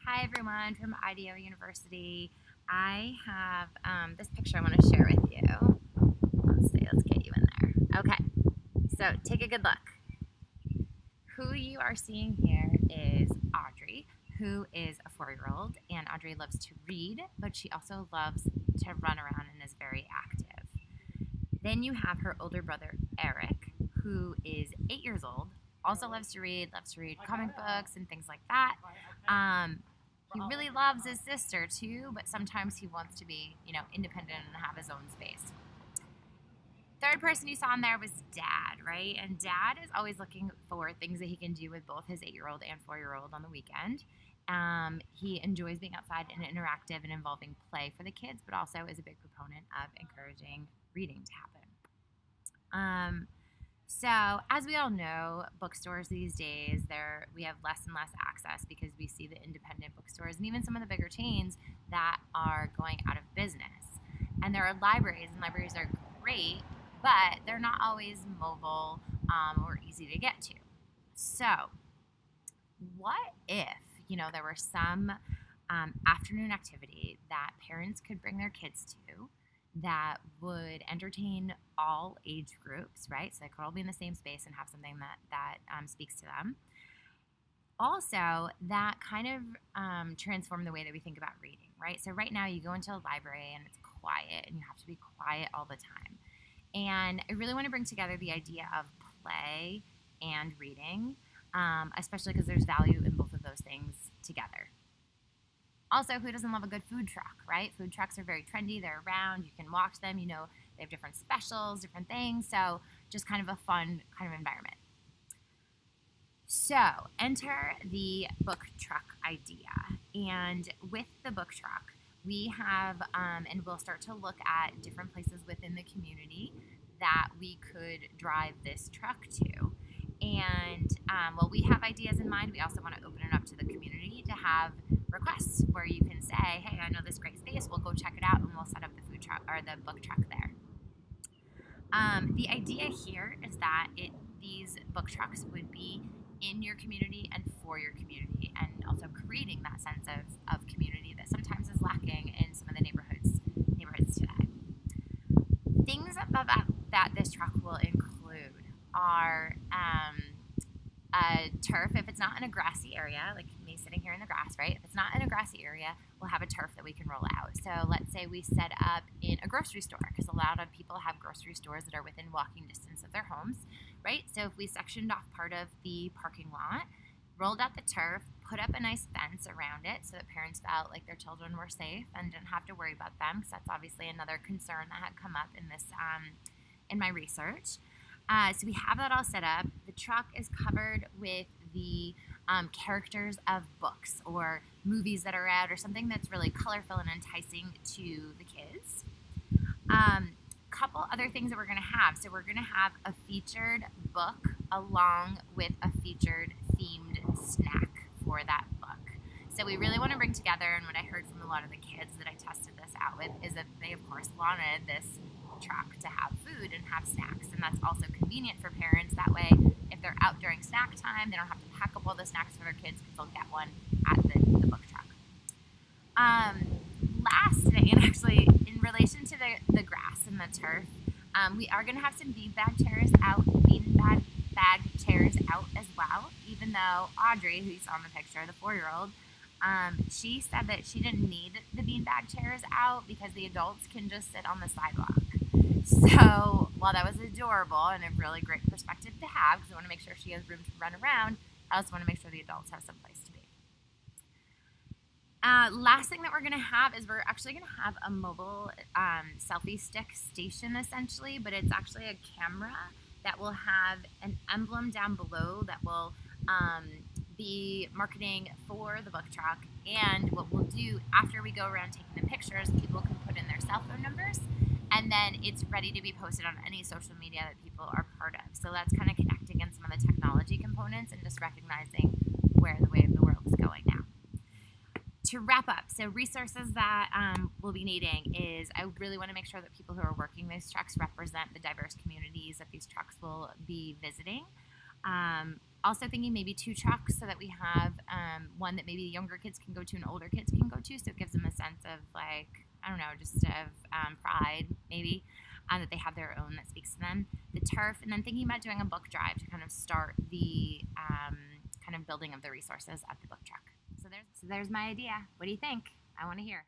Hi everyone from Ideou University. I have this picture I want to share with you. Let's see, let's get you in there. Okay, so take a good look. Who you are seeing here is Audrey, who is a 4-year-old, and Audrey loves to read, but she also loves to run around and is very active. Then you have her older brother, Eric, who is 8 years old, also loves to read comic books and things like that. Um, he really loves his sister too, but sometimes he wants to be, independent and have his own space. Third person you saw in there was Dad, right? And Dad is always looking for things that he can do with both his 8-year-old and 4-year-old on the weekend. He enjoys being outside and interactive and involving play for the kids, but also is a big proponent of encouraging reading to happen. So, as we all know, bookstores these days, we have less and less access because we see the independent bookstores and even some of the bigger chains that are going out of business. And there are libraries, and libraries are great, but they're not always mobile or easy to get to. So, what if, there were some afternoon activity that parents could bring their kids to that would entertain all age groups, right? So they could all be in the same space and have something that speaks to them. Also, that kind of transform the way that we think about reading, right? So right now you go into a library and it's quiet and you have to be quiet all the time. And I really want to bring together the idea of play and reading, especially because there's value in both of those things together. Also, who doesn't love a good food truck, right? Food trucks are very trendy. They're around. You can watch them. They have different specials, different things. So just kind of a fun kind of environment. So enter the book truck idea. And with the book truck, we have, and we'll start to look at different places within the community that we could drive this truck to. And while we have ideas in mind, we also want to open it up to the community to have requests where you can say, hey, I know this great space, we'll go check it out and we'll set up the food truck or the book truck there. The idea here is that these book trucks would be in your community and for your community, and also creating that sense of community that sometimes is lacking in some of the neighborhoods today. Things that this truck will include are a turf. If it's not in a grassy area, like me sitting here in the grass, right? If it's not in a grassy area, we'll have a turf that we can roll out. So let's say we set up in a grocery store, because a lot of people have grocery stores that are within walking distance of their homes, right? So if we sectioned off part of the parking lot, rolled out the turf, put up a nice fence around it so that parents felt like their children were safe and didn't have to worry about them, because that's obviously another concern that had come up in this in my research. So we have that all set up. The truck is covered with the characters of books or movies that are out, or something that's really colorful and enticing to the kids. Couple other things that we're going to have. So we're going to have a featured book along with a featured themed snack for that book. So we really want to bring together, and what I heard from a lot of the kids that I tested this out with is that they, of course, wanted this truck to have food and have snacks, and that's also convenient for parents. That way, if they're out during snack time, they don't have to pack up all the snacks for their kids because they'll get one at the book truck. Last thing, and actually in relation to the grass and the turf, we are going to have some beanbag chairs out as well, even though Audrey, who you saw in the picture, the 4-year-old, she said that she didn't need the beanbag chairs out because the adults can just sit on the sidewalk. So while that was adorable and a really great perspective to have, because I want to make sure she has room to run around, I also want to make sure the adults have some place to be. Last thing that we're going to have is we're actually going to have a mobile selfie stick station, essentially, but it's actually a camera that will have an emblem down below that will be marketing for the book truck. And what we'll do after we go around taking the pictures, people can put in their cell phone numbers, and then it's ready to be posted on any social media that people are part of. So that's kind of connecting in some of the technology components and just recognizing where the way of the world is going now. To wrap up, so resources that we'll be needing is, I really want to make sure that people who are working these trucks represent the diverse communities that these trucks will be visiting. Also thinking maybe 2 trucks so that we have one that maybe younger kids can go to and older kids can go to. So it gives them a sense of like, I don't know, just of pride maybe, that they have their own that speaks to them. The turf, and then thinking about doing a book drive to kind of start the kind of building of the resources at the book truck. So there's my idea. What do you think? I want to hear.